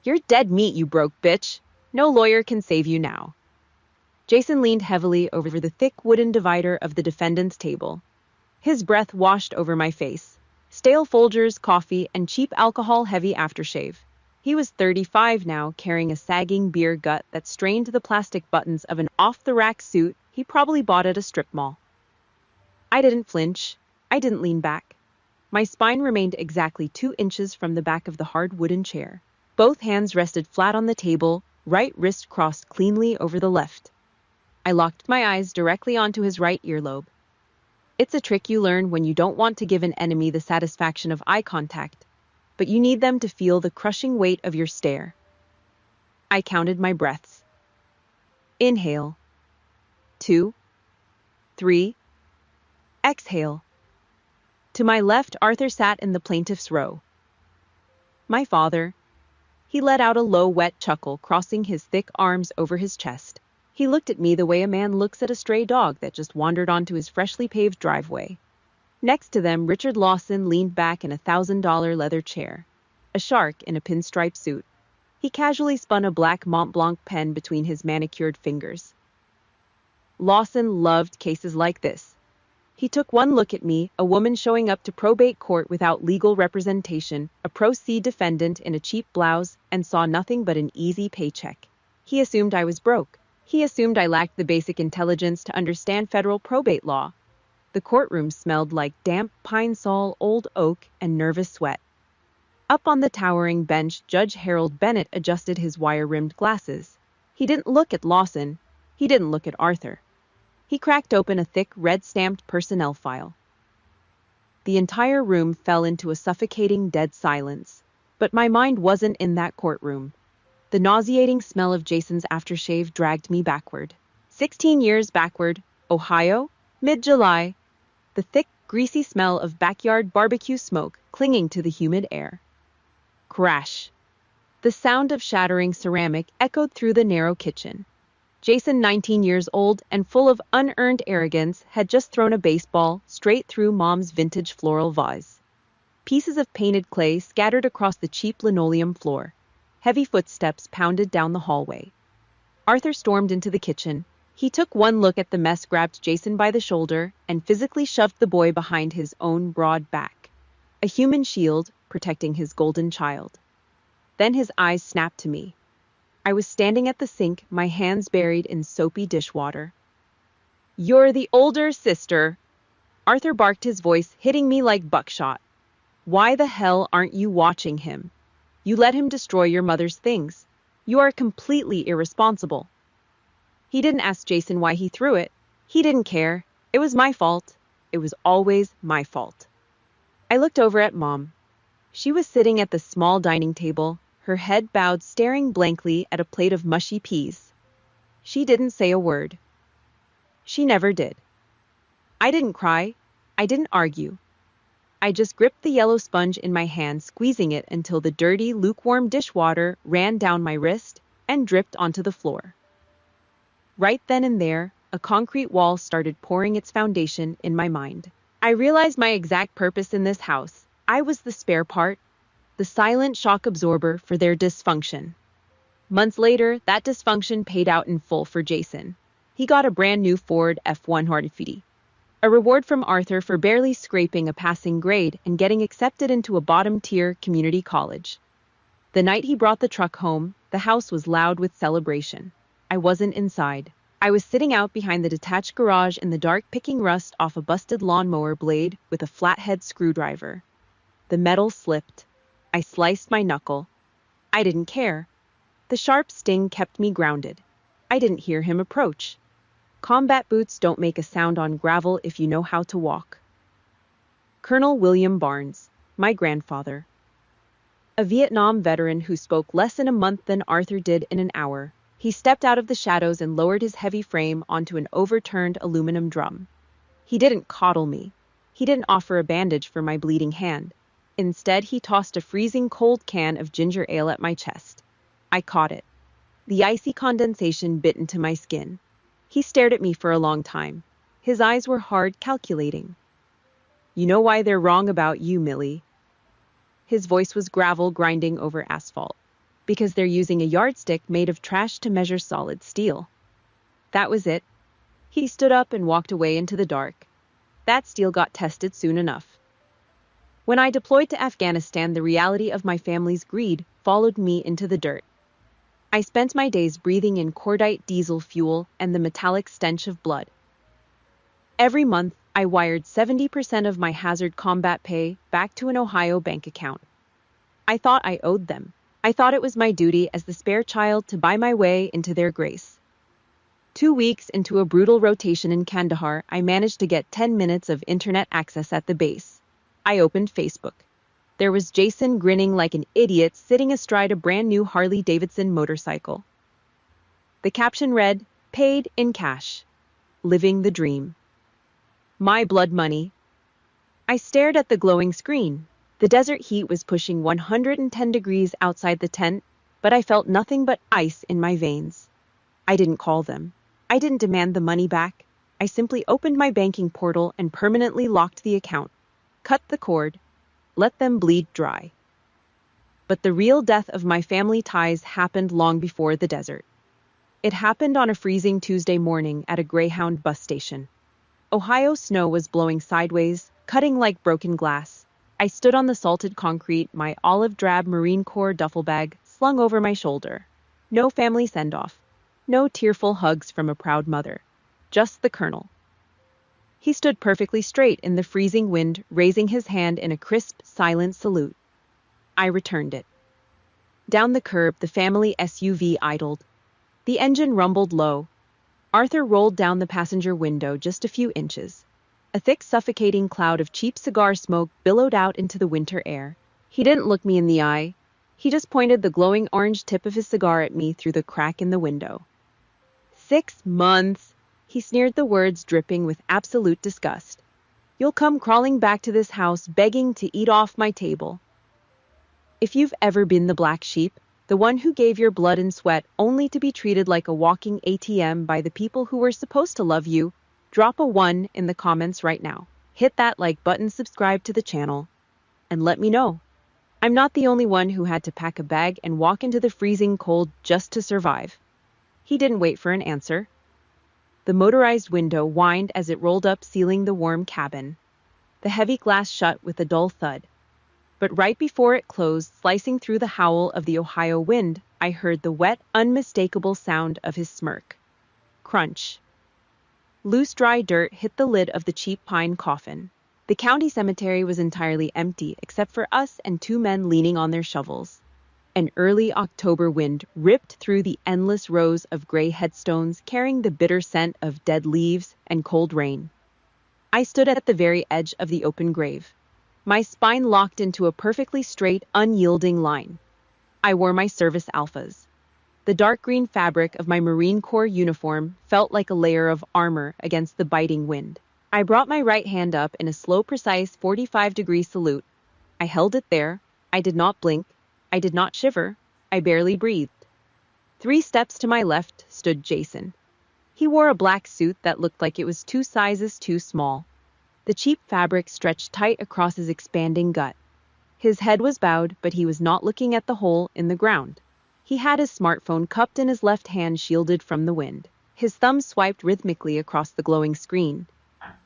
You're dead meat, you broke bitch. No lawyer can save you now. Jason leaned heavily over the thick wooden divider of the defendant's table. His breath washed over my face. Stale Folgers, coffee, and cheap alcohol-heavy aftershave. He was 35 now, carrying a sagging beer gut that strained the plastic buttons of an off-the-rack suit he probably bought at a strip mall. I didn't flinch. I didn't lean back. My spine remained exactly 2 inches from the back of the hard wooden chair. Both hands rested flat on the table, right wrist crossed cleanly over the left. I locked my eyes directly onto his right earlobe. It's a trick you learn when you don't want to give an enemy the satisfaction of eye contact, but you need them to feel the crushing weight of your stare. I counted my breaths. Inhale. 2. 3. Exhale. To my left, Arthur sat in the plaintiff's row. My father. He let out a low, wet chuckle, crossing his thick arms over his chest. He looked at me the way a man looks at a stray dog that just wandered onto his freshly paved driveway. Next to them, Richard Lawson leaned back in a $1,000 leather chair, a shark in a pinstripe suit. He casually spun a black Mont Blanc pen between his manicured fingers. Lawson loved cases like this. He took one look at me, a woman showing up to probate court without legal representation, a pro se defendant in a cheap blouse, and saw nothing but an easy paycheck. He assumed I was broke. He assumed I lacked the basic intelligence to understand federal probate law. The courtroom smelled like damp pine sol, old oak, and nervous sweat. Up on the towering bench, Judge Harold Bennett adjusted his wire-rimmed glasses. He didn't look at Lawson. He didn't look at Arthur. He cracked open a thick, red-stamped personnel file. The entire room fell into a suffocating dead silence, but my mind wasn't in that courtroom. The nauseating smell of Jason's aftershave dragged me backward. 16 years backward, Ohio, mid-July. The thick, greasy smell of backyard barbecue smoke clinging to the humid air. Crash. The sound of shattering ceramic echoed through the narrow kitchen. Jason, 19 years old and full of unearned arrogance, had just thrown a baseball straight through Mom's vintage floral vase. Pieces of painted clay scattered across the cheap linoleum floor. Heavy footsteps pounded down the hallway. Arthur stormed into the kitchen. He took one look at the mess, grabbed Jason by the shoulder, and physically shoved the boy behind his own broad back. A human shield protecting his golden child. Then his eyes snapped to me. I was standing at the sink, my hands buried in soapy dishwater. "You're the older sister," Arthur barked, his voice hitting me like buckshot. "Why the hell aren't you watching him? You let him destroy your mother's things. You are completely irresponsible." He didn't ask Jason why he threw it. He didn't care. It was my fault. It was always my fault. I looked over at Mom. She was sitting at the small dining table, her head bowed, staring blankly at a plate of mushy peas. She didn't say a word. She never did. I didn't cry. I didn't argue. I just gripped the yellow sponge in my hand, squeezing it until the dirty, lukewarm dishwater ran down my wrist and dripped onto the floor. Right then and there, a concrete wall started pouring its foundation in my mind. I realized my exact purpose in this house. I was the spare part, the silent shock absorber for their dysfunction. Months later, that dysfunction paid out in full for Jason. He got a brand new Ford F-150. A reward from Arthur for barely scraping a passing grade and getting accepted into a bottom-tier community college. The night he brought the truck home, the house was loud with celebration. I wasn't inside. I was sitting out behind the detached garage in the dark, picking rust off a busted lawnmower blade with a flathead screwdriver. The metal slipped. I sliced my knuckle. I didn't care. The sharp sting kept me grounded. I didn't hear him approach. Combat boots don't make a sound on gravel if you know how to walk. Colonel William Barnes, my grandfather. A Vietnam veteran who spoke less in a month than Arthur did in an hour. He stepped out of the shadows and lowered his heavy frame onto an overturned aluminum drum. He didn't coddle me. He didn't offer a bandage for my bleeding hand. Instead, he tossed a freezing cold can of ginger ale at my chest. I caught it. The icy condensation bit into my skin. He stared at me for a long time. His eyes were hard, calculating. "You know why they're wrong about you, Millie." His voice was gravel grinding over asphalt. because they're using a yardstick made of trash to measure solid steel. That was it. He stood up and walked away into the dark. That steel got tested soon enough. When I deployed to Afghanistan, the reality of my family's greed followed me into the dirt. I spent my days breathing in cordite diesel fuel and the metallic stench of blood. Every month, I wired 70% of my hazard combat pay back to an Ohio bank account. I thought I owed them. I thought it was my duty as the spare child to buy my way into their grace. 2 weeks into a brutal rotation in Kandahar, I managed to get 10 minutes of internet access at the base. I opened Facebook. There was Jason grinning like an idiot sitting astride a brand new Harley-Davidson motorcycle. The caption read, "Paid in cash. Living the dream. My blood money." I stared at the glowing screen. The desert heat was pushing 110 degrees outside the tent, but I felt nothing but ice in my veins. I didn't call them. I didn't demand the money back. I simply opened my banking portal and permanently locked the account. Cut the cord. Let them bleed dry. But the real death of my family ties happened long before the desert. It happened on a freezing Tuesday morning at a Greyhound bus station. Ohio snow was blowing sideways, cutting like broken glass. I stood on the salted concrete, my olive-drab Marine Corps duffel bag slung over my shoulder. No family send-off. No tearful hugs from a proud mother. Just the colonel. He stood perfectly straight in the freezing wind, raising his hand in a crisp, silent salute. I returned it. Down the curb, the family SUV idled. The engine rumbled low. Arthur rolled down the passenger window just a few inches. A thick, suffocating cloud of cheap cigar smoke billowed out into the winter air. He didn't look me in the eye. He just pointed the glowing orange tip of his cigar at me through the crack in the window. 6 months, he sneered, the words dripping with absolute disgust. You'll come crawling back to this house begging to eat off my table. If you've ever been the black sheep, the one who gave your blood and sweat only to be treated like a walking ATM by the people who were supposed to love you, drop a 1 in the comments right now. Hit that like button, subscribe to the channel, and let me know. I'm not the only one who had to pack a bag and walk into the freezing cold just to survive. He didn't wait for an answer. The motorized window whined as it rolled up, sealing the warm cabin. The heavy glass shut with a dull thud. But right before it closed, slicing through the howl of the Ohio wind, I heard the wet, unmistakable sound of his smirk. Crunch. Loose, dry dirt hit the lid of the cheap pine coffin. The county cemetery was entirely empty, except for us and 2 men leaning on their shovels. An early October wind ripped through the endless rows of gray headstones, carrying the bitter scent of dead leaves and cold rain. I stood at the very edge of the open grave. My spine locked into a perfectly straight, unyielding line. I wore my service alphas. The dark green fabric of my Marine Corps uniform felt like a layer of armor against the biting wind. I brought my right hand up in a slow, precise 45-degree salute. I held it there. I did not blink. I did not shiver. I barely breathed. 3 steps to my left stood Jason. He wore a black suit that looked like it was 2 sizes too small. The cheap fabric stretched tight across his expanding gut. His head was bowed, but he was not looking at the hole in the ground. He had his smartphone cupped in his left hand, shielded from the wind. His thumb swiped rhythmically across the glowing screen.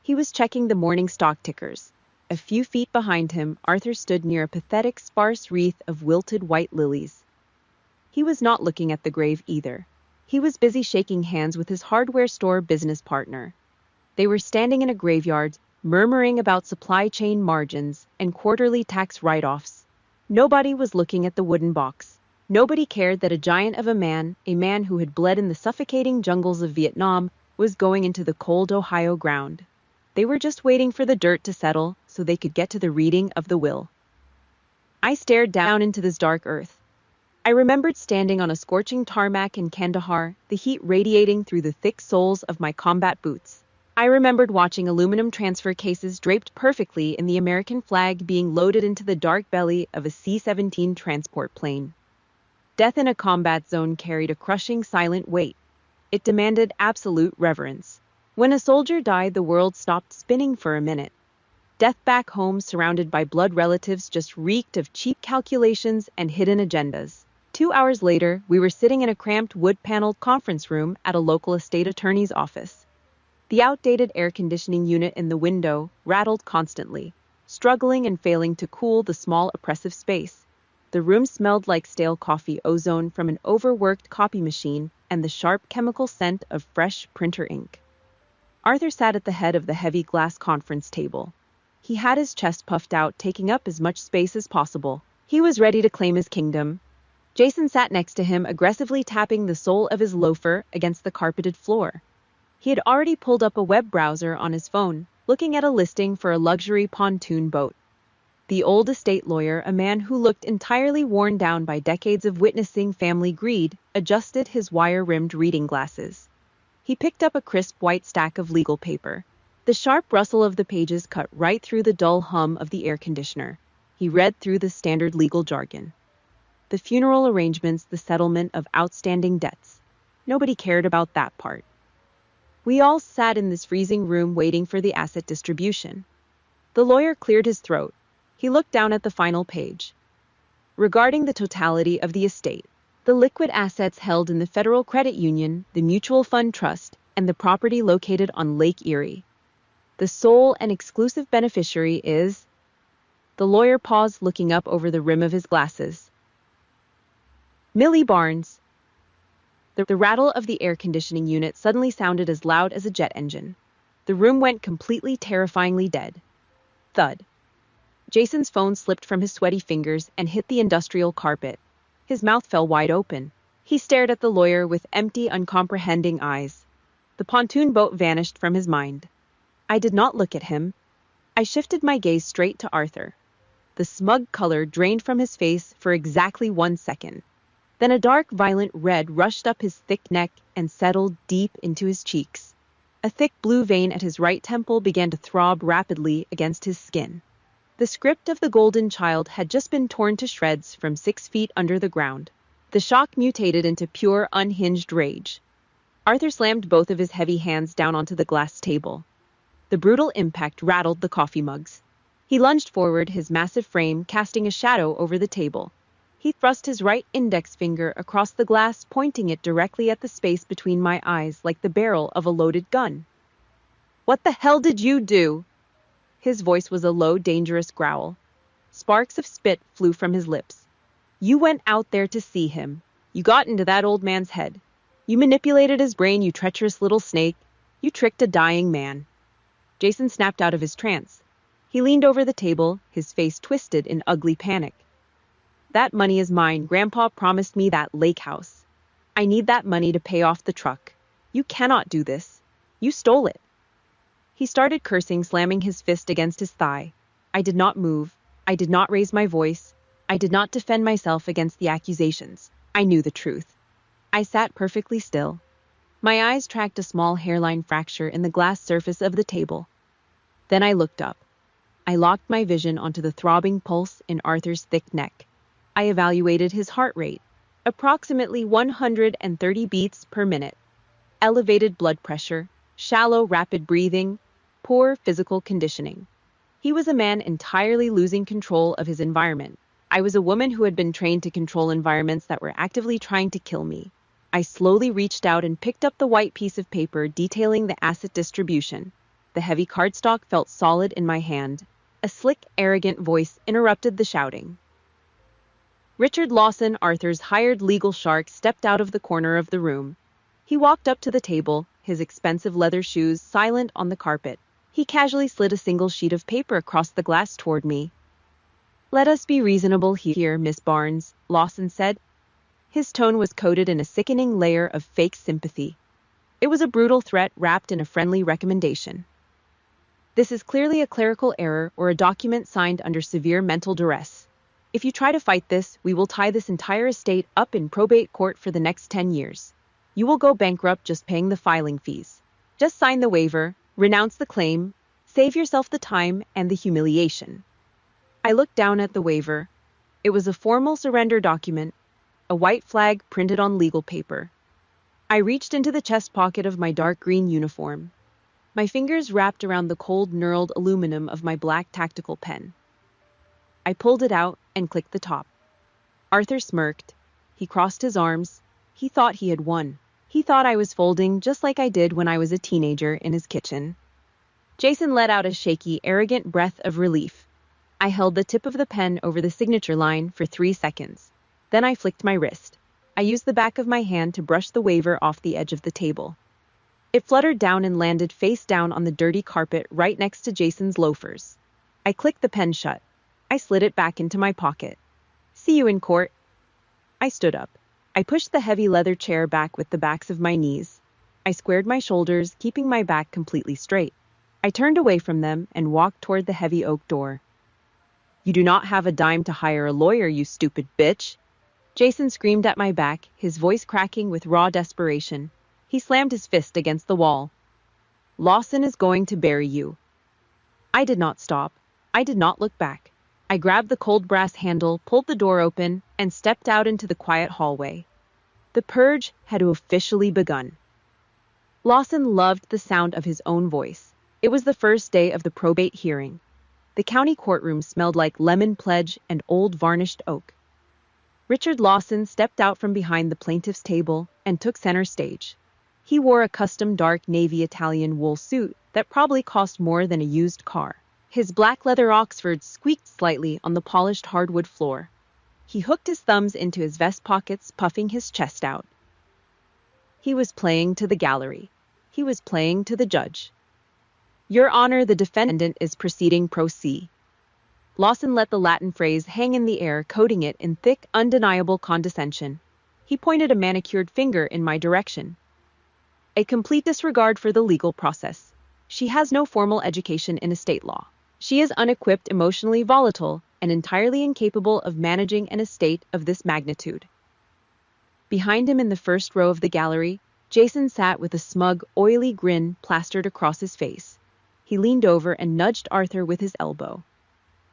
He was checking the morning stock tickers. A few feet behind him, Arthur stood near a pathetic, sparse wreath of wilted white lilies. He was not looking at the grave either. He was busy shaking hands with his hardware store business partner. They were standing in a graveyard, murmuring about supply chain margins and quarterly tax write-offs. Nobody was looking at the wooden box. Nobody cared that a giant of a man who had bled in the suffocating jungles of Vietnam, was going into the cold Ohio ground. They were just waiting for the dirt to settle so they could get to the reading of the will. I stared down into this dark earth. I remembered standing on a scorching tarmac in Kandahar, the heat radiating through the thick soles of my combat boots. I remembered watching aluminum transfer cases draped perfectly in the American flag being loaded into the dark belly of a C-17 transport plane. Death in a combat zone carried a crushing, silent weight. It demanded absolute reverence. When a soldier died, the world stopped spinning for a minute. Death back home, surrounded by blood relatives, just reeked of cheap calculations and hidden agendas. 2 hours later, we were sitting in a cramped wood-paneled conference room at a local estate attorney's office. The outdated air conditioning unit in the window rattled constantly, struggling and failing to cool the small oppressive space. The room smelled like stale coffee ozone from an overworked copy machine and the sharp chemical scent of fresh printer ink. Arthur sat at the head of the heavy glass conference table. He had his chest puffed out, taking up as much space as possible. He was ready to claim his kingdom. Jason sat next to him, aggressively tapping the sole of his loafer against the carpeted floor. He had already pulled up a web browser on his phone, looking at a listing for a luxury pontoon boat. The old estate lawyer, a man who looked entirely worn down by decades of witnessing family greed, adjusted his wire-rimmed reading glasses. He picked up a crisp white stack of legal paper. The sharp rustle of the pages cut right through the dull hum of the air conditioner. He read through the standard legal jargon. The funeral arrangements, the settlement of outstanding debts. Nobody cared about that part. We all sat in this freezing room waiting for the asset distribution. The lawyer cleared his throat. He looked down at the final page. Regarding the totality of the estate, the liquid assets held in the Federal Credit Union, the Mutual Fund Trust, and the property located on Lake Erie. The sole and exclusive beneficiary is... The lawyer paused, looking up over the rim of his glasses. Millie Barnes. The rattle of the air conditioning unit suddenly sounded as loud as a jet engine. The room went completely terrifyingly dead. Thud. Jason's phone slipped from his sweaty fingers and hit the industrial carpet. His mouth fell wide open. He stared at the lawyer with empty, uncomprehending eyes. The pontoon boat vanished from his mind. I did not look at him. I shifted my gaze straight to Arthur. The smug color drained from his face for exactly 1 second. Then a dark, violent red rushed up his thick neck and settled deep into his cheeks. A thick blue vein at his right temple began to throb rapidly against his skin. The script of the Golden Child had just been torn to shreds from 6 feet under the ground. The shock mutated into pure, unhinged rage. Arthur slammed both of his heavy hands down onto the glass table. The brutal impact rattled the coffee mugs. He lunged forward, his massive frame casting a shadow over the table. He thrust his right index finger across the glass, pointing it directly at the space between my eyes like the barrel of a loaded gun. "What the hell did you do?" His voice was a low, dangerous growl. Sparks of spit flew from his lips. "You went out there to see him. You got into that old man's head. You manipulated his brain, you treacherous little snake. You tricked a dying man." Jason snapped out of his trance. He leaned over the table, his face twisted in ugly panic. "That money is mine. Grandpa promised me that lake house. I need that money to pay off the truck. You cannot do this. You stole it." He started cursing, slamming his fist against his thigh. I did not move. I did not raise my voice. I did not defend myself against the accusations. I knew the truth. I sat perfectly still. My eyes tracked a small hairline fracture in the glass surface of the table. Then I looked up. I locked my vision onto the throbbing pulse in Arthur's thick neck. I evaluated his heart rate, approximately 130 beats per minute. Elevated blood pressure, shallow, rapid breathing, poor physical conditioning. He was a man entirely losing control of his environment. I was a woman who had been trained to control environments that were actively trying to kill me. I slowly reached out and picked up the white piece of paper detailing the asset distribution. The heavy cardstock felt solid in my hand. A slick, arrogant voice interrupted the shouting. Richard Lawson, Arthur's hired legal shark, stepped out of the corner of the room. He walked up to the table, his expensive leather shoes silent on the carpet. He casually slid a single sheet of paper across the glass toward me. "Let us be reasonable here, Miss Barnes," Lawson said. His tone was coated in a sickening layer of fake sympathy. It was a brutal threat wrapped in a friendly recommendation. "This is clearly a clerical error or a document signed under severe mental duress. If you try to fight this, we will tie this entire estate up in probate court for the next 10 years. You will go bankrupt just paying the filing fees. Just sign the waiver, renounce the claim, save yourself the time and the humiliation." I looked down at the waiver. It was a formal surrender document, a white flag printed on legal paper. I reached into the chest pocket of my dark green uniform. My fingers wrapped around the cold, knurled aluminum of my black tactical pen. I pulled it out and clicked the top. Arthur smirked. He crossed his arms. He thought he had won. He thought I was folding just like I did when I was a teenager in his kitchen. Jason let out a shaky, arrogant breath of relief. I held the tip of the pen over the signature line for 3 seconds. Then I flicked my wrist. I used the back of my hand to brush the waiver off the edge of the table. It fluttered down and landed face down on the dirty carpet right next to Jason's loafers. I clicked the pen shut. I slid it back into my pocket. See you in court. I stood up. I pushed the heavy leather chair back with the backs of my knees. I squared my shoulders, keeping my back completely straight. I turned away from them and walked toward the heavy oak door. You do not have a dime to hire a lawyer, you stupid bitch. Jason screamed at my back, his voice cracking with raw desperation. He slammed his fist against the wall. Lawson is going to bury you. I did not stop. I did not look back. I grabbed the cold brass handle, pulled the door open, and stepped out into the quiet hallway. The purge had officially begun. Lawson loved the sound of his own voice. It was the first day of the probate hearing. The county courtroom smelled like lemon pledge and old varnished oak. Richard Lawson stepped out from behind the plaintiff's table and took center stage. He wore a custom dark navy Italian wool suit that probably cost more than a used car. His black leather Oxfords squeaked slightly on the polished hardwood floor. He hooked his thumbs into his vest pockets, puffing his chest out. He was playing to the gallery. He was playing to the judge. Your Honor, the defendant is proceeding pro se. Lawson let the Latin phrase hang in the air, coating it in thick, undeniable condescension. He pointed a manicured finger in my direction. A complete disregard for the legal process. She has no formal education in estate law. She is unequipped, emotionally volatile, and entirely incapable of managing an estate of this magnitude. Behind him in the first row of the gallery, Jason sat with a smug, oily grin plastered across his face. He leaned over and nudged Arthur with his elbow.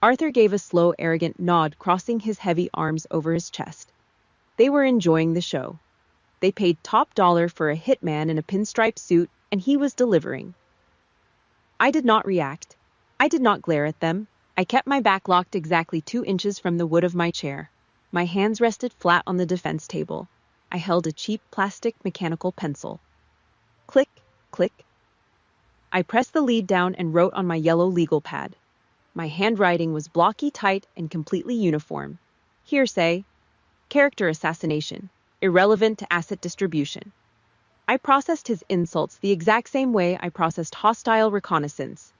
Arthur gave a slow, arrogant nod, crossing his heavy arms over his chest. They were enjoying the show. They paid top dollar for a hitman in a pinstripe suit, and he was delivering. I did not react. I did not glare at them. I kept my back locked exactly 2 inches from the wood of my chair. My hands rested flat on the defense table. I held a cheap plastic mechanical pencil. Click, click. I pressed the lead down and wrote on my yellow legal pad. My handwriting was blocky, tight, and completely uniform. Hearsay. Character assassination. Irrelevant to asset distribution. I processed his insults the exact same way I processed hostile reconnaissance.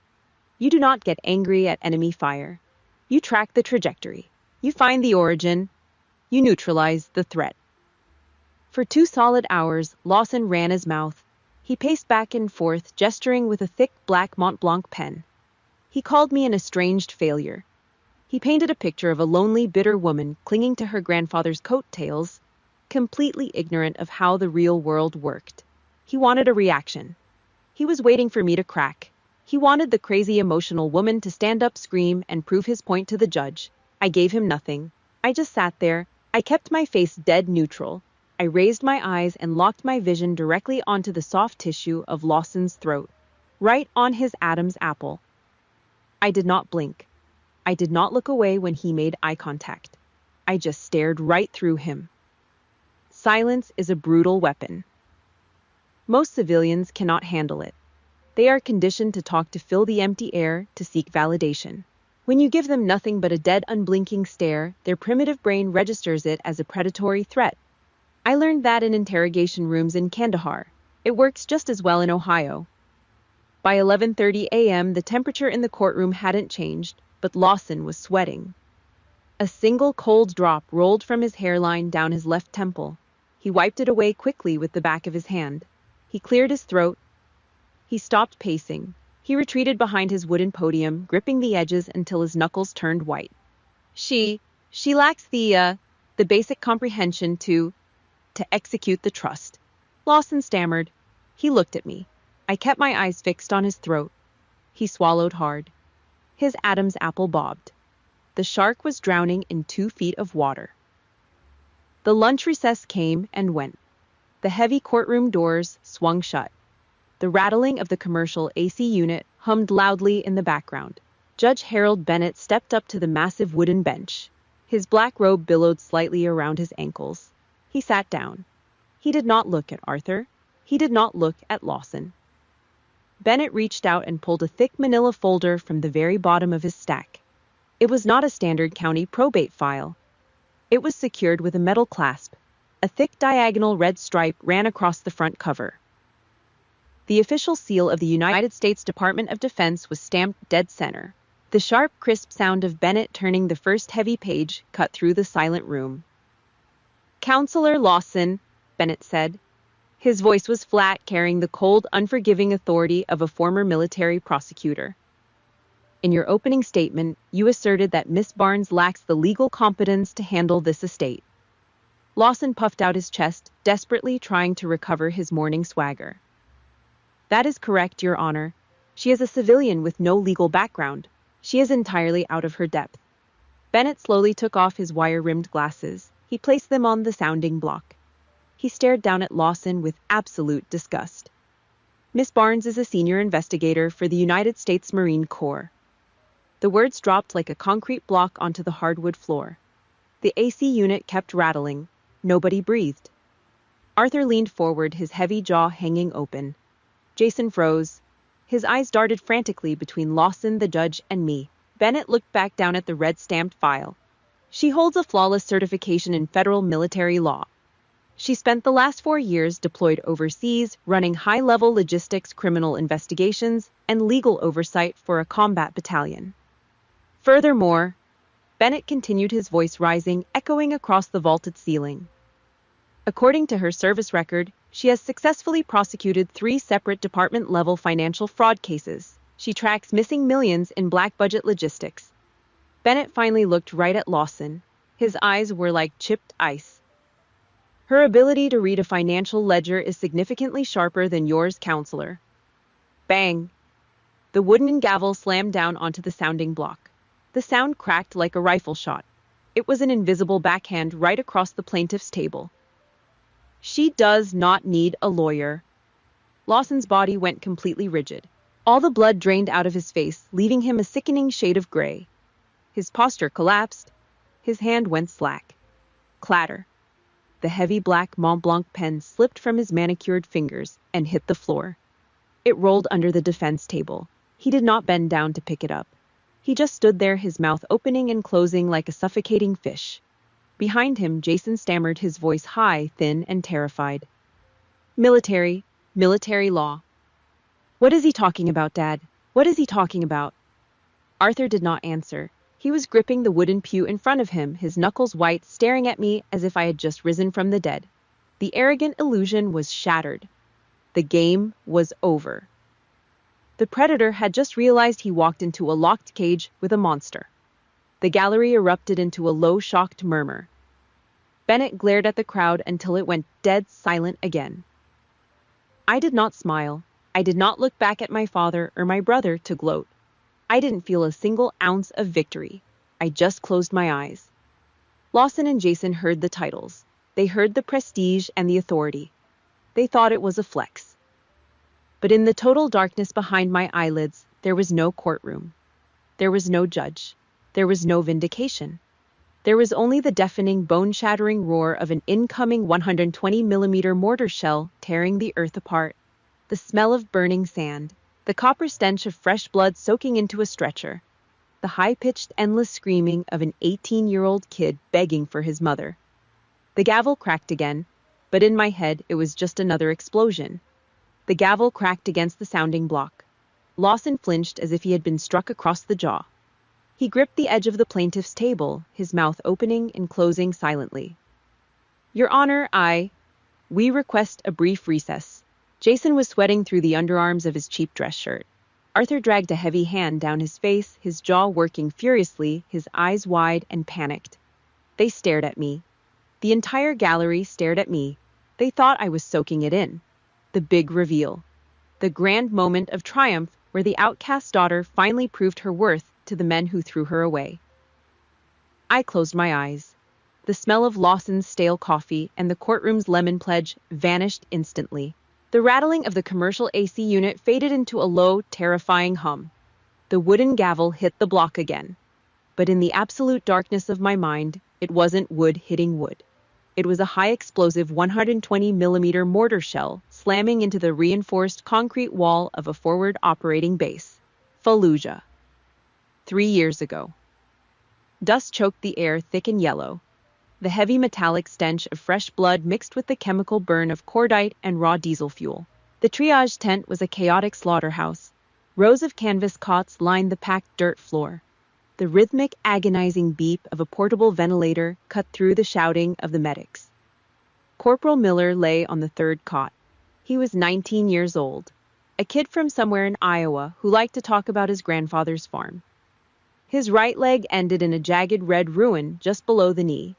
You do not get angry at enemy fire. You track the trajectory. You find the origin. You neutralize the threat. For 2 solid hours, Lawson ran his mouth. He paced back and forth, gesturing with a thick black Mont Blanc pen. He called me an estranged failure. He painted a picture of a lonely, bitter woman clinging to her grandfather's coattails, completely ignorant of how the real world worked. He wanted a reaction. He was waiting for me to crack. He wanted the crazy, emotional woman to stand up, scream, and prove his point to the judge. I gave him nothing. I just sat there. I kept my face dead neutral. I raised my eyes and locked my vision directly onto the soft tissue of Lawson's throat, right on his Adam's apple. I did not blink. I did not look away when he made eye contact. I just stared right through him. Silence is a brutal weapon. Most civilians cannot handle it. They are conditioned to talk to fill the empty air, to seek validation. When you give them nothing but a dead, unblinking stare, their primitive brain registers it as a predatory threat. I learned that in interrogation rooms in Kandahar. It works just as well in Ohio. By 11:30 a.m., the temperature in the courtroom hadn't changed, but Lawson was sweating. A single cold drop rolled from his hairline down his left temple. He wiped it away quickly with the back of his hand. He cleared his throat. He stopped pacing. He retreated behind his wooden podium, gripping the edges until his knuckles turned white. She lacks the basic comprehension to execute the trust. Lawson stammered. He looked at me. I kept my eyes fixed on his throat. He swallowed hard. His Adam's apple bobbed. The shark was drowning in 2 feet of water. The lunch recess came and went. The heavy courtroom doors swung shut. The rattling of the commercial AC unit hummed loudly in the background. Judge Harold Bennett stepped up to the massive wooden bench. His black robe billowed slightly around his ankles. He sat down. He did not look at Arthur. He did not look at Lawson. Bennett reached out and pulled a thick manila folder from the very bottom of his stack. It was not a standard county probate file. It was secured with a metal clasp. A thick diagonal red stripe ran across the front cover. The official seal of the United States Department of Defense was stamped dead center. The sharp, crisp sound of Bennett turning the first heavy page cut through the silent room. "Counselor Lawson," Bennett said. His voice was flat, carrying the cold, unforgiving authority of a former military prosecutor. "In your opening statement, you asserted that Miss Barnes lacks the legal competence to handle this estate." Lawson puffed out his chest, desperately trying to recover his morning swagger. "That is correct, Your Honor. She is a civilian with no legal background. She is entirely out of her depth." Bennett slowly took off his wire-rimmed glasses. He placed them on the sounding block. He stared down at Lawson with absolute disgust. "Miss Barnes is a senior investigator for the United States Marine Corps." The words dropped like a concrete block onto the hardwood floor. The AC unit kept rattling. Nobody breathed. Arthur leaned forward, his heavy jaw hanging open. Jason froze. His eyes darted frantically between Lawson, the judge, and me. Bennett looked back down at the red-stamped file. "She holds a flawless certification in federal military law. She spent the last 4 years deployed overseas, running high-level logistics, criminal investigations, and legal oversight for a combat battalion. Furthermore," Bennett continued, his voice rising, echoing across the vaulted ceiling, "according to her service record, she has successfully prosecuted 3 separate department-level financial fraud cases. She tracks missing millions in black-budget logistics." Bennett finally looked right at Lawson. His eyes were like chipped ice. "Her ability to read a financial ledger is significantly sharper than yours, Counselor." Bang! The wooden gavel slammed down onto the sounding block. The sound cracked like a rifle shot. It was an invisible backhand right across the plaintiff's table. "She does not need a lawyer." Lawson's body went completely rigid. All the blood drained out of his face, leaving him a sickening shade of gray. His posture collapsed. His hand went slack. Clatter. The heavy black Mont Blanc pen slipped from his manicured fingers and hit the floor. It rolled under the defense table. He did not bend down to pick it up. He just stood there, his mouth opening and closing like a suffocating fish. Behind him, Jason stammered, his voice high, thin, and terrified. Military law." "What is he talking about, Dad? What is he talking about?" Arthur did not answer. He was gripping the wooden pew in front of him, his knuckles white, staring at me as if I had just risen from the dead. The arrogant illusion was shattered. The game was over. The predator had just realized he walked into a locked cage with a monster. The gallery erupted into a low, shocked murmur. Bennett glared at the crowd until it went dead silent again. I did not smile. I did not look back at my father or my brother to gloat. I didn't feel a single ounce of victory. I just closed my eyes. Lawson and Jason heard the titles. They heard the prestige and the authority. They thought it was a flex. But in the total darkness behind my eyelids, there was no courtroom. There was no judge. There was no vindication. There was only the deafening, bone-shattering roar of an incoming 120mm mortar shell tearing the earth apart, the smell of burning sand, the copper stench of fresh blood soaking into a stretcher, the high-pitched, endless screaming of an 18-year-old kid begging for his mother. The gavel cracked again, but in my head it was just another explosion. The gavel cracked against the sounding block. Lawson flinched as if he had been struck across the jaw. He gripped the edge of the plaintiff's table, his mouth opening and closing silently. "Your Honor, we request a brief recess." Jason was sweating through the underarms of his cheap dress shirt. Arthur dragged a heavy hand down his face, his jaw working furiously, his eyes wide and panicked. They stared at me. The entire gallery stared at me. They thought I was soaking it in. The big reveal. The grand moment of triumph where the outcast daughter finally proved her worth to the men who threw her away. I closed my eyes. The smell of Lawson's stale coffee and the courtroom's lemon pledge vanished instantly. The rattling of the commercial AC unit faded into a low, terrifying hum. The wooden gavel hit the block again. But in the absolute darkness of my mind, it wasn't wood hitting wood. It was a high-explosive 120mm mortar shell slamming into the reinforced concrete wall of a forward operating base. Fallujah. 3 years ago. Dust choked the air thick and yellow. The heavy metallic stench of fresh blood mixed with the chemical burn of cordite and raw diesel fuel. The triage tent was a chaotic slaughterhouse. Rows of canvas cots lined the packed dirt floor. The rhythmic, agonizing beep of a portable ventilator cut through the shouting of the medics. Corporal Miller lay on the third cot. He was 19 years old, a kid from somewhere in Iowa who liked to talk about his grandfather's farm. His right leg ended in a jagged red ruin just below the knee.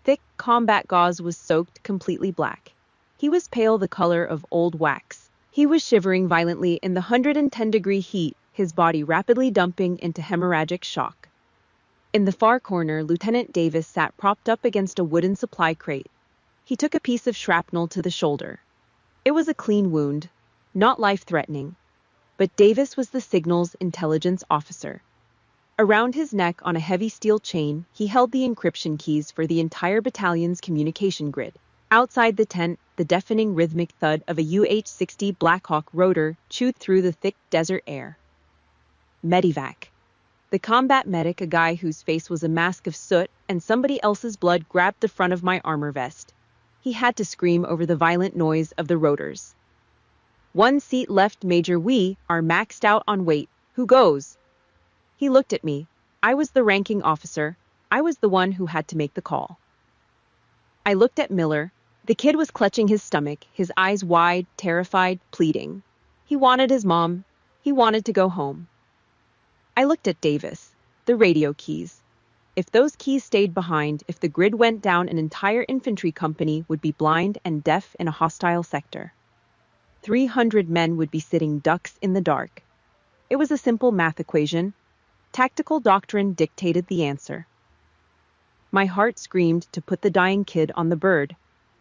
Thick combat gauze was soaked completely black. He was pale, the color of old wax. He was shivering violently in the 110-degree heat, his body rapidly dumping into hemorrhagic shock. In the far corner, Lieutenant Davis sat propped up against a wooden supply crate. He took a piece of shrapnel to the shoulder. It was a clean wound, not life-threatening, but Davis was the signal's intelligence officer. Around his neck on a heavy steel chain, he held the encryption keys for the entire battalion's communication grid. Outside the tent, the deafening rhythmic thud of a UH-60 Blackhawk rotor chewed through the thick desert air. Medivac. The combat medic, a guy whose face was a mask of soot and somebody else's blood, grabbed the front of my armor vest. He had to scream over the violent noise of the rotors. "One seat left, Major. We are maxed out on weight. Who goes?" He looked at me. I was the ranking officer. I was the one who had to make the call. I looked at Miller. The kid was clutching his stomach, his eyes wide, terrified, pleading. He wanted his mom. He wanted to go home. I looked at Davis. The radio keys. If those keys stayed behind, if the grid went down, an entire infantry company would be blind and deaf in a hostile sector. 300 men would be sitting ducks in the dark. It was a simple math equation. Tactical doctrine dictated the answer. My heart screamed to put the dying kid on the bird.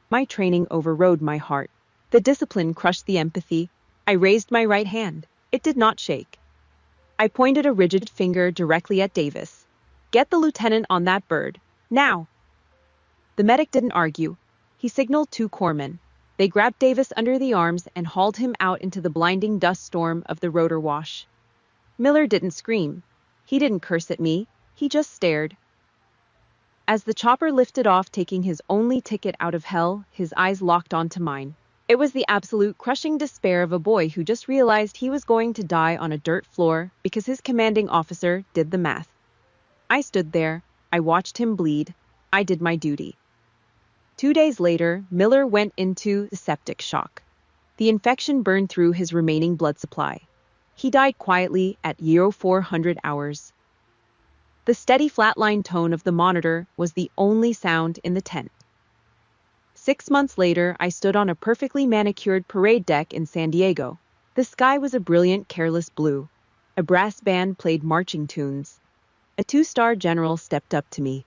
My training overrode my heart. The discipline crushed the empathy. I raised my right hand. It did not shake. I pointed a rigid finger directly at Davis. "Get the lieutenant on that bird. Now!" The medic didn't argue. He signaled 2 corpsmen. They grabbed Davis under the arms and hauled him out into the blinding dust storm of the rotor wash. Miller didn't scream. He didn't curse at me. He just stared. As the chopper lifted off, taking his only ticket out of hell, his eyes locked onto mine. It was the absolute crushing despair of a boy who just realized he was going to die on a dirt floor because his commanding officer did the math. I stood there. I watched him bleed. I did my duty. 2 days later, Miller went into septic shock. The infection burned through his remaining blood supply. He died quietly at 400 hours. The steady flatline tone of the monitor was the only sound in the tent. 6 months later, I stood on a perfectly manicured parade deck in San Diego. The sky was a brilliant, careless blue. A brass band played marching tunes. A 2-star general stepped up to me.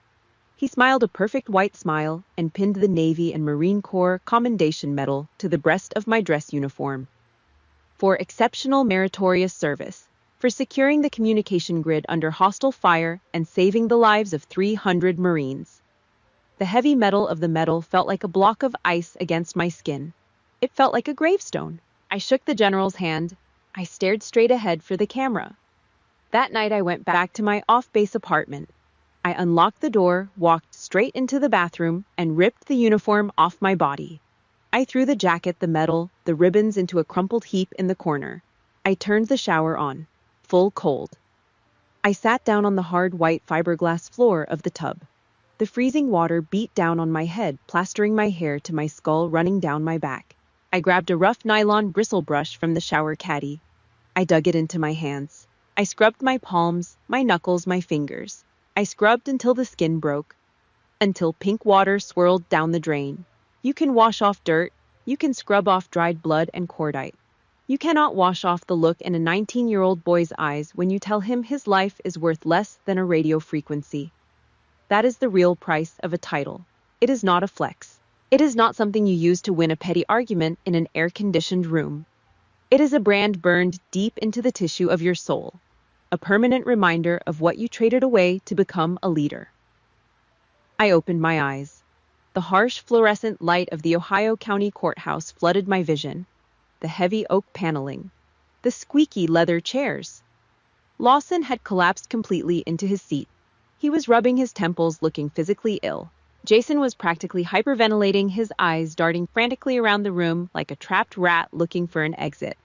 He smiled a perfect white smile and pinned the Navy and Marine Corps Commendation Medal to the breast of my dress uniform. For exceptional meritorious service, for securing the communication grid under hostile fire and saving the lives of 300 Marines. The heavy metal of the medal felt like a block of ice against my skin. It felt like a gravestone. I shook the general's hand. I stared straight ahead for the camera. That night I went back to my off-base apartment. I unlocked the door, walked straight into the bathroom, and ripped the uniform off my body. I threw the jacket, the medal, the ribbons into a crumpled heap in the corner. I turned the shower on, full cold. I sat down on the hard white fiberglass floor of the tub. The freezing water beat down on my head, plastering my hair to my skull, running down my back. I grabbed a rough nylon bristle brush from the shower caddy. I dug it into my hands. I scrubbed my palms, my knuckles, my fingers. I scrubbed until the skin broke, until pink water swirled down the drain. You can wash off dirt. You can scrub off dried blood and cordite. You cannot wash off the look in a 19-year-old boy's eyes when you tell him his life is worth less than a radio frequency. That is the real price of a title. It is not a flex. It is not something you use to win a petty argument in an air-conditioned room. It is a brand burned deep into the tissue of your soul, a permanent reminder of what you traded away to become a leader. I opened my eyes. The harsh fluorescent light of the Ohio County Courthouse flooded my vision. The heavy oak paneling. The squeaky leather chairs. Lawson had collapsed completely into his seat. He was rubbing his temples, looking physically ill. Jason was practically hyperventilating, his eyes darting frantically around the room like a trapped rat looking for an exit.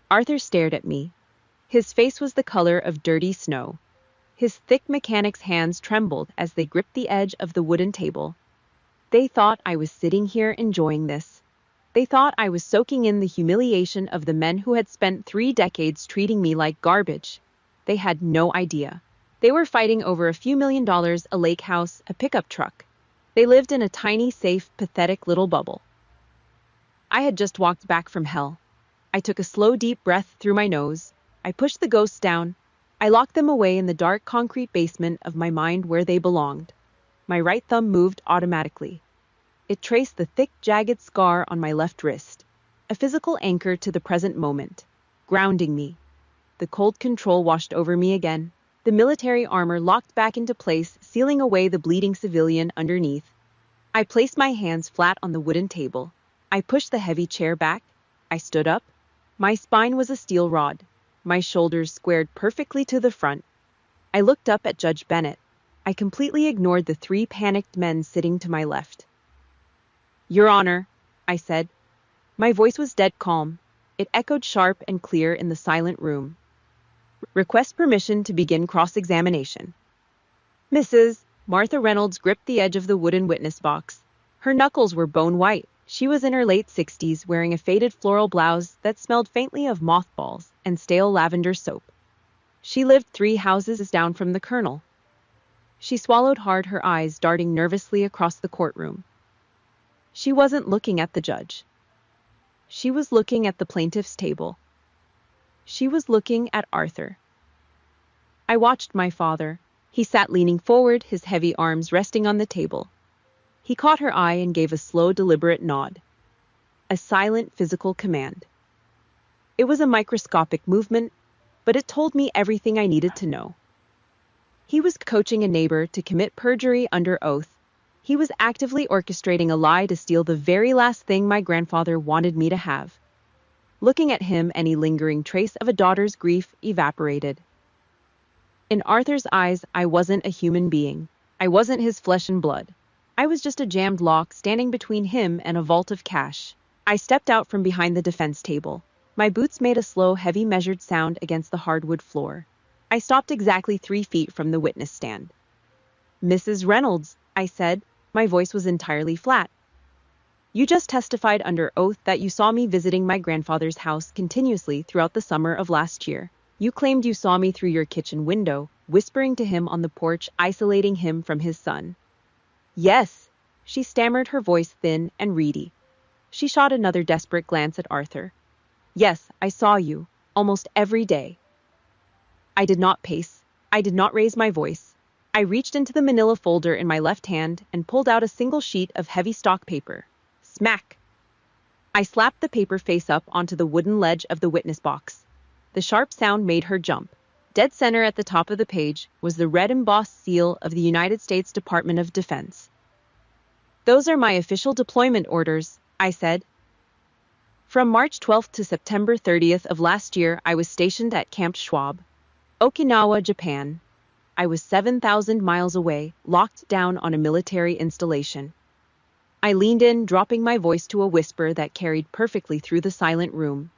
Arthur stared at me. His face was the color of dirty snow. His thick mechanic's hands trembled as they gripped the edge of the wooden table. They thought I was sitting here enjoying this. They thought I was soaking in the humiliation of the men who had spent 3 decades treating me like garbage. They had no idea. They were fighting over a few $1,000,000, a lake house, a pickup truck. They lived in a tiny, safe, pathetic little bubble. I had just walked back from hell. I took a slow, deep breath through my nose. I pushed the ghosts down. I locked them away in the dark concrete basement of my mind where they belonged. My right thumb moved automatically. It traced the thick, jagged scar on my left wrist, a physical anchor to the present moment, grounding me. The cold control washed over me again. The military armor locked back into place, sealing away the bleeding civilian underneath. I placed my hands flat on the wooden table. I pushed the heavy chair back. I stood up. My spine was a steel rod. My shoulders squared perfectly to the front. I looked up at Judge Bennett. I completely ignored the 3 panicked men sitting to my left. "Your Honor," I said. My voice was dead calm. It echoed sharp and clear in the silent room. "Request permission to begin cross-examination." Mrs. Martha Reynolds gripped the edge of the wooden witness box. Her knuckles were bone white. She was in her late 60s, wearing a faded floral blouse that smelled faintly of mothballs and stale lavender soap. She lived 3 houses down from the colonel. She swallowed hard, her eyes darting nervously across the courtroom. She wasn't looking at the judge. She was looking at the plaintiff's table. She was looking at Arthur. I watched my father. He sat leaning forward, his heavy arms resting on the table. He caught her eye and gave a slow, deliberate nod. A silent, physical command. It was a microscopic movement, but it told me everything I needed to know. He was coaching a neighbor to commit perjury under oath. He was actively orchestrating a lie to steal the very last thing my grandfather wanted me to have. Looking at him, any lingering trace of a daughter's grief evaporated. In Arthur's eyes, I wasn't a human being. I wasn't his flesh and blood. I was just a jammed lock standing between him and a vault of cash. I stepped out from behind the defense table. My boots made a slow, heavy, measured sound against the hardwood floor. I stopped exactly 3 feet from the witness stand. "Mrs. Reynolds," I said. My voice was entirely flat. "You just testified under oath that you saw me visiting my grandfather's house continuously throughout the summer of last year. You claimed you saw me through your kitchen window, whispering to him on the porch, isolating him from his son." "Yes," she stammered, her voice thin and reedy. She shot another desperate glance at Arthur. "Yes, I saw you, almost every day." I did not pace. I did not raise my voice. I reached into the manila folder in my left hand and pulled out a single sheet of heavy stock paper. Smack! I slapped the paper face up onto the wooden ledge of the witness box. The sharp sound made her jump. Dead center at the top of the page was the red embossed seal of the United States Department of Defense. "Those are my official deployment orders," I said. "From March 12th to September 30th of last year, I was stationed at Camp Schwab, Okinawa, Japan. I was 7,000 miles away, locked down on a military installation." I leaned in, dropping my voice to a whisper that carried perfectly through the silent room.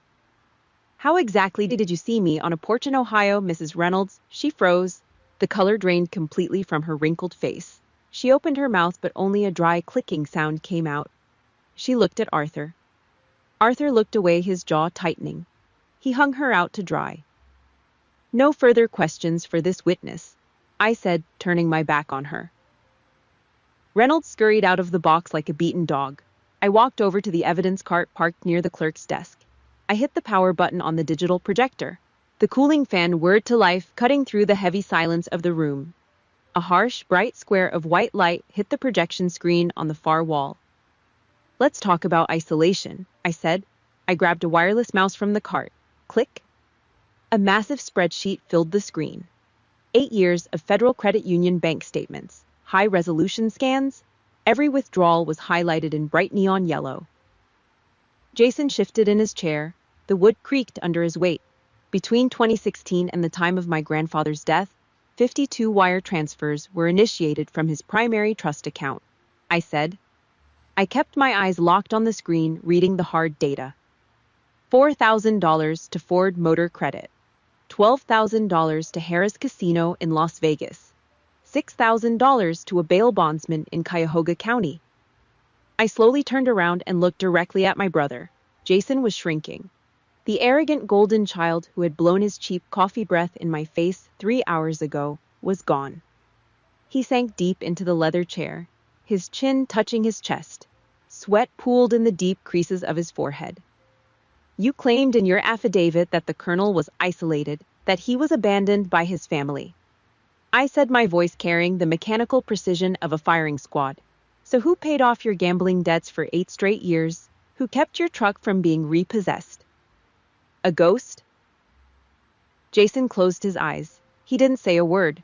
"How exactly did you see me on a porch in Ohio, Mrs. Reynolds?" She froze. The color drained completely from her wrinkled face. She opened her mouth, but only a dry clicking sound came out. She looked at Arthur. Arthur looked away, his jaw tightening. He hung her out to dry. "No further questions for this witness," I said, turning my back on her. Reynolds scurried out of the box like a beaten dog. I walked over to the evidence cart parked near the clerk's desk. I hit the power button on the digital projector. The cooling fan whirred to life, cutting through the heavy silence of the room. A harsh, bright square of white light hit the projection screen on the far wall. "Let's talk about isolation," I said. I grabbed a wireless mouse from the cart. Click. A massive spreadsheet filled the screen. 8 years of Federal Credit Union bank statements, high-resolution scans. Every withdrawal was highlighted in bright neon yellow. Jason shifted in his chair. The wood creaked under his weight. Between 2016 and the time of my grandfather's death, 52 wire transfers were initiated from his primary trust account, I said. I kept my eyes locked on the screen, reading the hard data. $4,000 to Ford Motor Credit, $12,000 to Harrah's Casino in Las Vegas, $6,000 to a bail bondsman in Cuyahoga County. I slowly turned around and looked directly at my brother. Jason was shrinking. The arrogant golden child who had blown his cheap coffee breath in my face 3 hours ago was gone. He sank deep into the leather chair, his chin touching his chest. Sweat pooled in the deep creases of his forehead. You claimed in your affidavit that the colonel was isolated, that he was abandoned by his family. I said, my voice carrying the mechanical precision of a firing squad. So who paid off your gambling debts for 8 straight years? Who kept your truck from being repossessed? A ghost? Jason closed his eyes. He didn't say a word.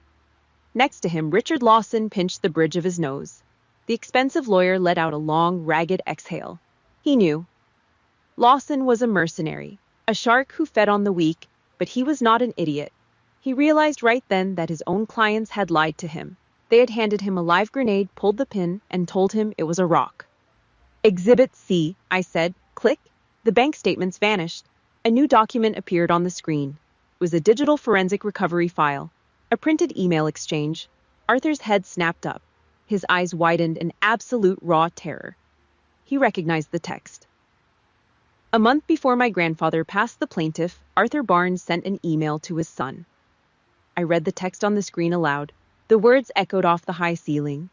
Next to him, Richard Lawson pinched the bridge of his nose. The expensive lawyer let out a long, ragged exhale. He knew. Lawson was a mercenary, a shark who fed on the weak, but he was not an idiot. He realized right then that his own clients had lied to him. They had handed him a live grenade, pulled the pin, and told him it was a rock. Exhibit C, I said. Click. The bank statements vanished. A new document appeared on the screen. It was a digital forensic recovery file, a printed email exchange. Arthur's head snapped up. His eyes widened in absolute raw terror. He recognized the text. A month before my grandfather passed the plaintiff, Arthur Barnes sent an email to his son. I read the text on the screen aloud. The words echoed off the high ceiling.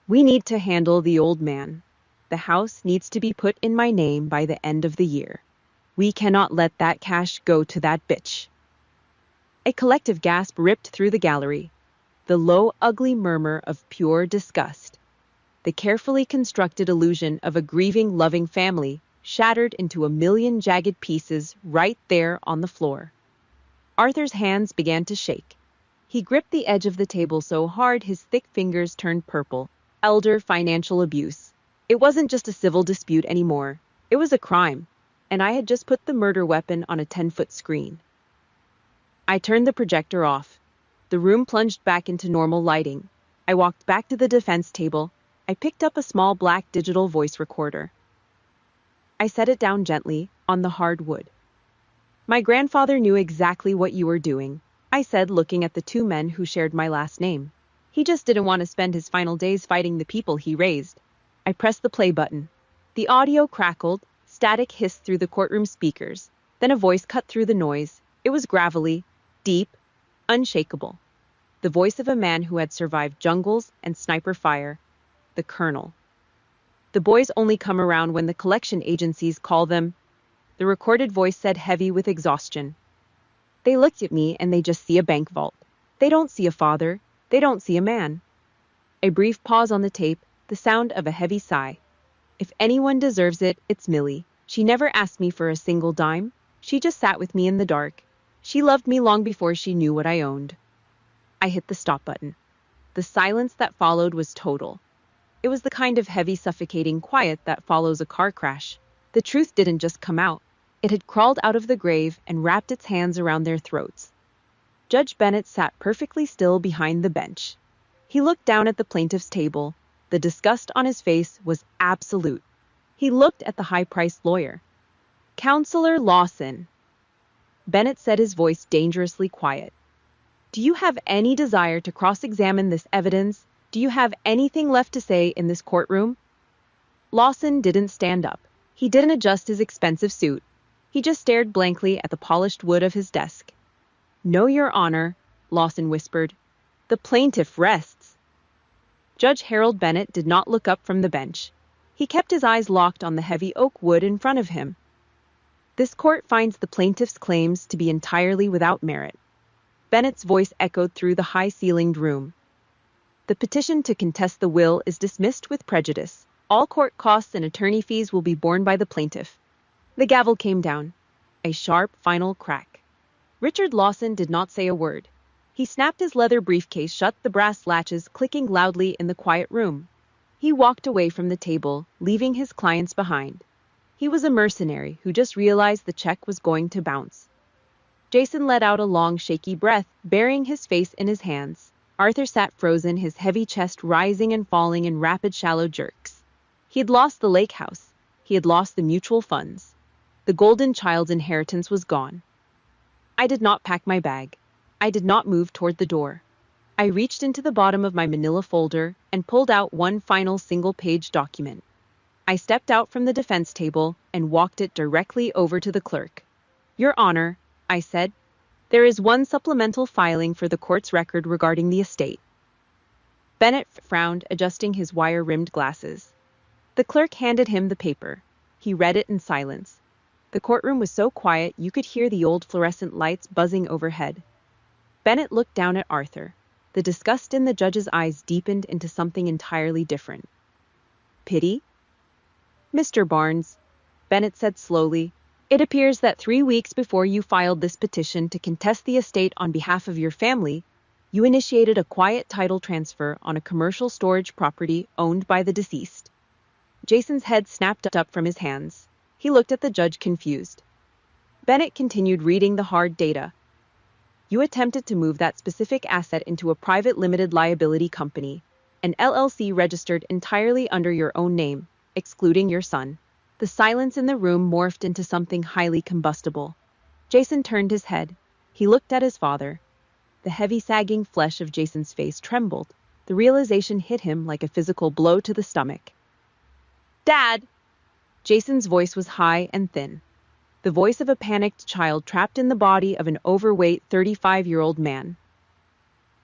We need to handle the old man. The house needs to be put in my name by the end of the year. We cannot let that cash go to that bitch. A collective gasp ripped through the gallery. The low, ugly murmur of pure disgust. The carefully constructed illusion of a grieving, loving family shattered into a million jagged pieces right there on the floor. Arthur's hands began to shake. He gripped the edge of the table so hard his thick fingers turned purple. Elder financial abuse. It wasn't just a civil dispute anymore. It was a crime. And I had just put the murder weapon on a 10-foot screen. I turned the projector off. The room plunged back into normal lighting. I walked back to the defense table. I picked up a small black digital voice recorder. I set it down gently, on the hard wood. My grandfather knew exactly what you were doing, I said, looking at the 2 men who shared my last name. He just didn't want to spend his final days fighting the people he raised. I pressed the play button. The audio crackled. Static hissed through the courtroom speakers. Then a voice cut through the noise. It was gravelly, deep, unshakable. The voice of a man who had survived jungles and sniper fire. The colonel. The boys only come around when the collection agencies call them. The recorded voice said, heavy with exhaustion. They looked at me and they just see a bank vault. They don't see a father. They don't see a man. A brief pause on the tape, the sound of a heavy sigh. If anyone deserves it, it's Millie. She never asked me for a single dime. She just sat with me in the dark. She loved me long before she knew what I owned. I hit the stop button. The silence that followed was total. It was the kind of heavy, suffocating quiet that follows a car crash. The truth didn't just come out. It had crawled out of the grave and wrapped its hands around their throats. Judge Bennett sat perfectly still behind the bench. He looked down at the plaintiff's table. The disgust on his face was absolute. He looked at the high-priced lawyer. Counselor Lawson. Bennett said, his voice dangerously quiet. Do you have any desire to cross-examine this evidence? Do you have anything left to say in this courtroom? Lawson didn't stand up. He didn't adjust his expensive suit. He just stared blankly at the polished wood of his desk. No, Your Honor, Lawson whispered. The plaintiff rests. Judge Harold Bennett did not look up from the bench. He kept his eyes locked on the heavy oak wood in front of him. This court finds the plaintiff's claims to be entirely without merit. Bennett's voice echoed through the high-ceilinged room. The petition to contest the will is dismissed with prejudice. All court costs and attorney fees will be borne by the plaintiff. The gavel came down. A sharp, final crack. Richard Lawson did not say a word. He snapped his leather briefcase shut, the brass latches clicking loudly in the quiet room. He walked away from the table, leaving his clients behind. He was a mercenary who just realized the check was going to bounce. Jason let out a long, shaky breath, burying his face in his hands. Arthur sat frozen, his heavy chest rising and falling in rapid, shallow jerks. He had lost the lake house. He had lost the mutual funds. The golden child's inheritance was gone. I did not pack my bag. I did not move toward the door. I reached into the bottom of my manila folder and pulled out one final single-page document. I stepped out from the defense table and walked it directly over to the clerk. "Your Honor," I said, "there is one supplemental filing for the court's record regarding the estate." Bennett frowned, adjusting his wire-rimmed glasses. The clerk handed him the paper. He read it in silence. The courtroom was so quiet you could hear the old fluorescent lights buzzing overhead. Bennett looked down at Arthur. The disgust in the judge's eyes deepened into something entirely different. "Pity?" "Mr. Barnes," Bennett said slowly, "it appears that 3 weeks before you filed this petition to contest the estate on behalf of your family, you initiated a quiet title transfer on a commercial storage property owned by the deceased." Jason's head snapped up from his hands. He looked at the judge confused. Bennett continued reading the hard data. "You attempted to move that specific asset into a private limited liability company, an LLC registered entirely under your own name, excluding your son." The silence in the room morphed into something highly combustible. Jason turned his head. He looked at his father. The heavy sagging flesh of Jason's face trembled. The realization hit him like a physical blow to the stomach. "Dad!" Jason's voice was high and thin. The voice of a panicked child trapped in the body of an overweight 35-year-old man.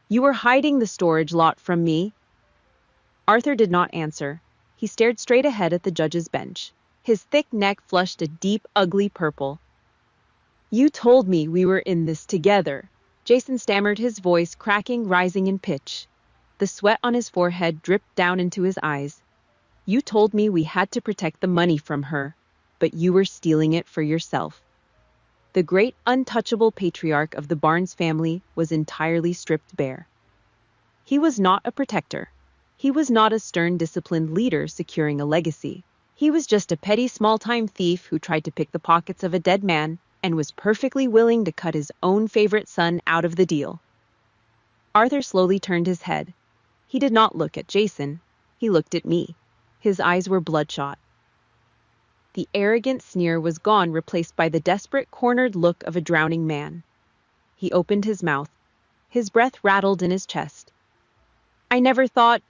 "You were hiding the storage lot from me?" Arthur did not answer. He stared straight ahead at the judge's bench. His thick neck flushed a deep, ugly purple. "You told me we were in this together," Jason stammered, his voice cracking, rising in pitch. The sweat on his forehead dripped down into his eyes. "You told me we had to protect the money from her, but you were stealing it for yourself." The great, untouchable patriarch of the Barnes family was entirely stripped bare. He was not a protector. He was not a stern, disciplined leader securing a legacy. He was just a petty, small-time thief who tried to pick the pockets of a dead man and was perfectly willing to cut his own favorite son out of the deal. Arthur slowly turned his head. He did not look at Jason. He looked at me. His eyes were bloodshot. The arrogant sneer was gone, replaced by the desperate, cornered look of a drowning man. He opened his mouth. His breath rattled in his chest. "I never thought—"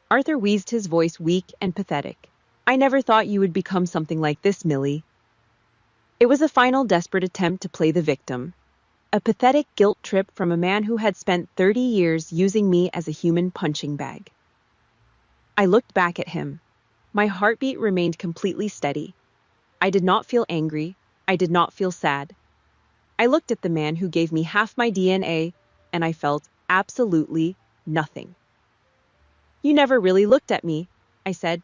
Arthur wheezed, his voice weak and pathetic. "I never thought you would become something like this, Millie." It was a final desperate attempt to play the victim. A pathetic guilt trip from a man who had spent 30 years using me as a human punching bag. I looked back at him. My heartbeat remained completely steady. I did not feel angry. I did not feel sad. I looked at the man who gave me half my DNA, and I felt absolutely nothing. "You never really looked at me," I said.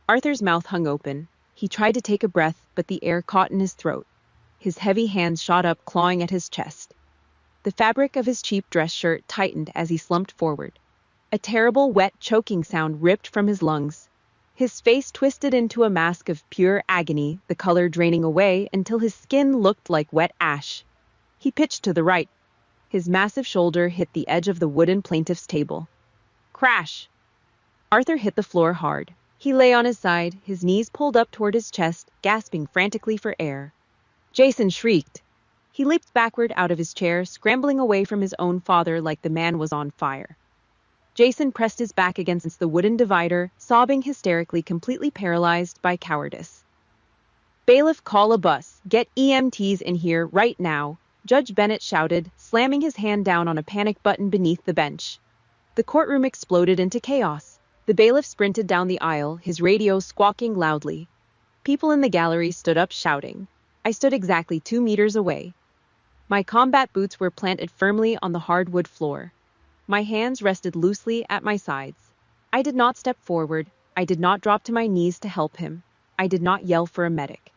Arthur's mouth hung open. He tried to take a breath, but the air caught in his throat. His heavy hands shot up, clawing at his chest. The fabric of his cheap dress shirt tightened as he slumped forward. A terrible, wet, choking sound ripped from his lungs. His face twisted into a mask of pure agony, the color draining away until his skin looked like wet ash. He pitched to the right. His massive shoulder hit the edge of the wooden plaintiff's table. Crash! Arthur hit the floor hard. He lay on his side, his knees pulled up toward his chest, gasping frantically for air. Jason shrieked. He leaped backward out of his chair, scrambling away from his own father like the man was on fire. Jason pressed his back against the wooden divider, sobbing hysterically, completely paralyzed by cowardice. "Bailiff, call a bus. Get EMTs in here right now," Judge Bennett shouted, slamming his hand down on a panic button beneath the bench. The courtroom exploded into chaos. The bailiff sprinted down the aisle, his radio squawking loudly. People in the gallery stood up shouting. I stood exactly 2 meters away. My combat boots were planted firmly on the hardwood floor. My hands rested loosely at my sides. I did not step forward. I did not drop to my knees to help him. I did not yell for a medic.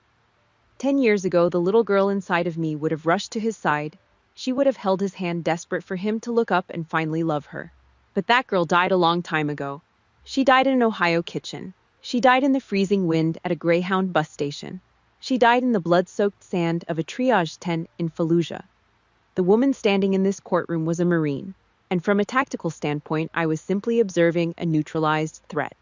10 years ago, the little girl inside of me would have rushed to his side. She would have held his hand, desperate for him to look up and finally love her. But that girl died a long time ago. She died in an Ohio kitchen. She died in the freezing wind at a Greyhound bus station. She died in the blood-soaked sand of a triage tent in Fallujah. The woman standing in this courtroom was a Marine, and from a tactical standpoint, I was simply observing a neutralized threat.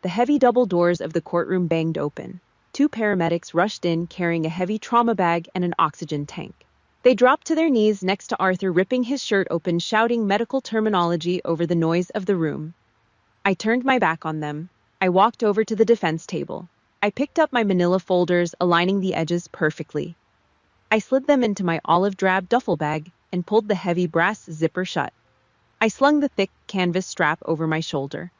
The heavy double doors of the courtroom banged open. 2 paramedics rushed in carrying a heavy trauma bag and an oxygen tank. They dropped to their knees next to Arthur, ripping his shirt open, shouting medical terminology over the noise of the room. I turned my back on them. I walked over to the defense table. I picked up my manila folders, aligning the edges perfectly. I slid them into my olive drab duffel bag and pulled the heavy brass zipper shut. I slung the thick canvas strap over my shoulder.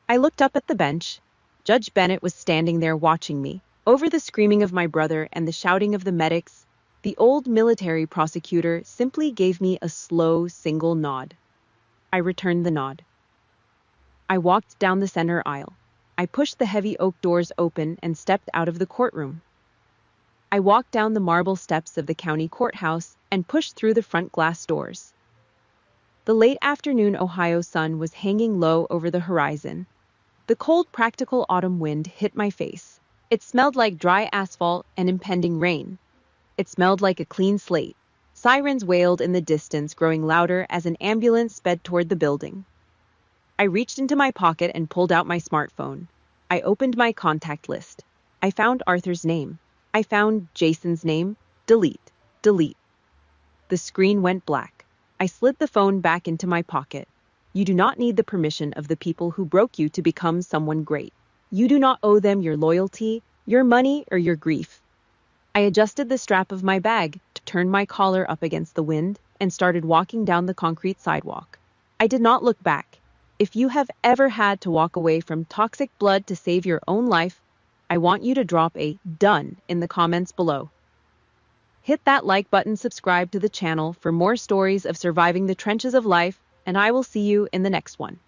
I looked up at the bench. Judge Bennett was standing there watching me. Over the screaming of my brother and the shouting of the medics, the old military prosecutor simply gave me a slow, single nod. I returned the nod. I walked down the center aisle. I pushed the heavy oak doors open and stepped out of the courtroom. I walked down the marble steps of the county courthouse and pushed through the front glass doors. The late afternoon Ohio sun was hanging low over the horizon. The cold, practical autumn wind hit my face. It smelled like dry asphalt and impending rain. It smelled like a clean slate. Sirens wailed in the distance, growing louder as an ambulance sped toward the building. I reached into my pocket and pulled out my smartphone. I opened my contact list. I found Arthur's name. I found Jason's name. Delete. Delete. The screen went black. I slid the phone back into my pocket. You do not need the permission of the people who broke you to become someone great. You do not owe them your loyalty, your money, or your grief. I adjusted the strap of my bag to turn my collar up against the wind and started walking down the concrete sidewalk. I did not look back. If you have ever had to walk away from toxic blood to save your own life, I want you to drop a "done" in the comments below. Hit that like button, subscribe to the channel for more stories of surviving the trenches of life, and I will see you in the next one.